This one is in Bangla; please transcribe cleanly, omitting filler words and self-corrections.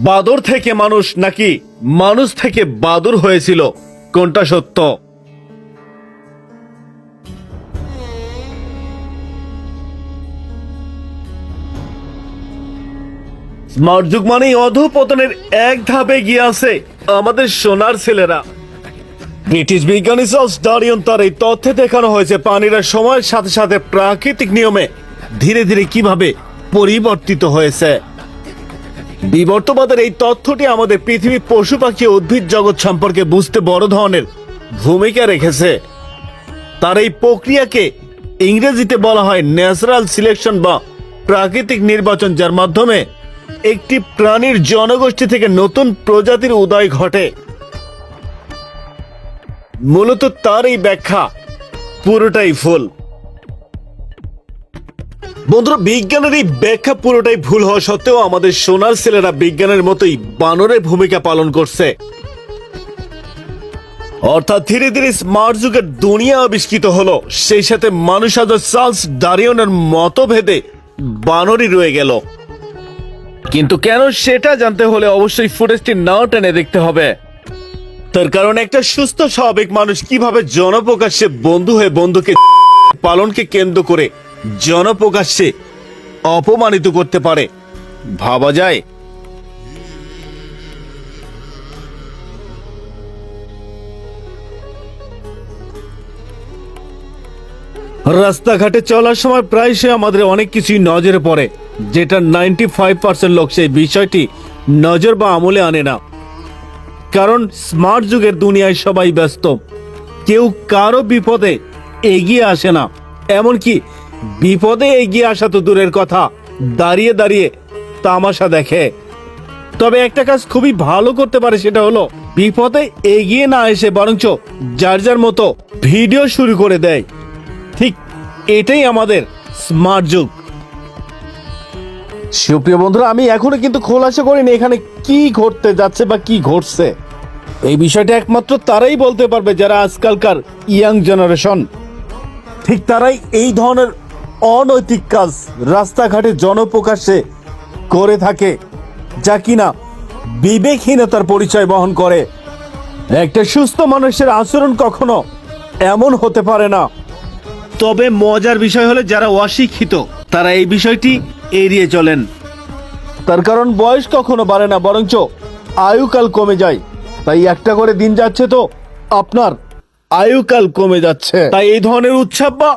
বাদর থেকে মানুষ নাকি মানুষ থেকে বাদুর হয়েছিল, কোনটা সত্য? স্মার্ট যুগ মানেই অধঃপতনের এক ধাপে গিয়ে আছে আমাদের সোনার ছেলেরা। ব্রিটিশ বিজ্ঞানী চার্লস ডারউইন তার এই তথ্যে দেখানো হয়েছে প্রাণীরা সময়ের সাথে সাথে প্রাকৃতিক নিয়মে ধীরে ধীরে কিভাবে পরিবর্তিত হয়েছে। বিবর্তবাদের এই তথ্যটি আমাদের পৃথিবী, পশু পাখি, উদ্ভিদ জগৎ সম্পর্কে বুঝতে বড় ধরনের ভূমিকা রেখেছে। তার এই প্রক্রিয়াকে ইংরেজিতে বলা হয় ন্যাচারাল সিলেকশন বা প্রাকৃতিক নির্বাচন, যার মাধ্যমে একটি প্রাণীর জনগোষ্ঠী থেকে নতুন প্রজাতির উদয় ঘটে। মূলত তার এই ব্যাখ্যা পুরোটাই ভুল। বন্ধুরা, বিজ্ঞানের এই ব্যাখ্যা পুরোটাই ভুল হওয়া সত্ত্বেও আমাদের সোনার ছেলেরা বিজ্ঞানের মতোই বানরের ভূমিকা পালন করছে। অর্থাৎ ধীরে ধীরে স্মার্ট যুগের দুনিয়া আবিষ্কৃত হলো, সেই সাথে মানুষ আজ চার্লস ডারউইনের মতভেদে বানরই রয়ে গেল। কিন্তু কেন, সেটা জানতে হলে অবশ্যই ফুটেজটি না টেনে দেখতে হবে। তার কারণ একটা সুস্থ স্বাভাবিক মানুষ কিভাবে জনপ্রকাশ্যে বন্ধু হয়ে বন্ধুকে পালনকে কেন্দ্র করে জনপ্রকাশ্যে অপমানিত করতে পারে, ভাবা যায়? রাস্তাঘাটে চলার সময় প্রায়শই আমাদের অনেক কিছুই নজরে পড়ে, যেটা 95% লোক সেই বিষয়টি নজর বা আমলে আনে না। কারণ স্মার্ট যুগের দুনিয়ায় সবাই ব্যস্ত, কেউ কারো বিপদে এগিয়ে আসে না। এমনকি বিপদে এগিয়ে আসা তো দূরের কথা, দাঁড়িয়ে দাঁড়িয়ে তামাশা দেখে। তবে একটা কাজ খুবই ভালো করতে পারে, সেটা হলো বিপদে এগিয়ে না এসে বরঞ্চ যার যার মতো ভিডিও শুরু করে দেয়। ঠিক এটাই আমাদের স্মার্ট যুগ। সুপ্রিয় বন্ধুরা, আমি এখনো কিন্তু খোলাসা করিনি এখানে কি ঘটতে যাচ্ছে বা কি ঘটছে। এই বিষয়টা একমাত্র তারাই বলতে পারবে যারা আজকালকার ইয়াং জেনারেশন। ঠিক তারাই এই ধরনের অনৈতিক কাজ রাস্তাঘাটে জনপ্রকাশ্যে করে থাকে, যা কিনা বিবেকহীনতার পরিচয় বহন করে। একটা সুস্থ মানুষের আচরণ কখনো এমন হতে পারে না। তবে মজার বিষয় হলো যারা অশিক্ষিত তারা এই বিষয়টি এড়িয়ে চলেন। তার কারণ বয়স কখনো বাড়ে না, বরঞ্চ আয়ুকাল কমে যায়। তাই একটা করে দিন যাচ্ছে তো আপনার আয়ুকাল কমে যাচ্ছে। তাই এই ধরনের উৎসব বা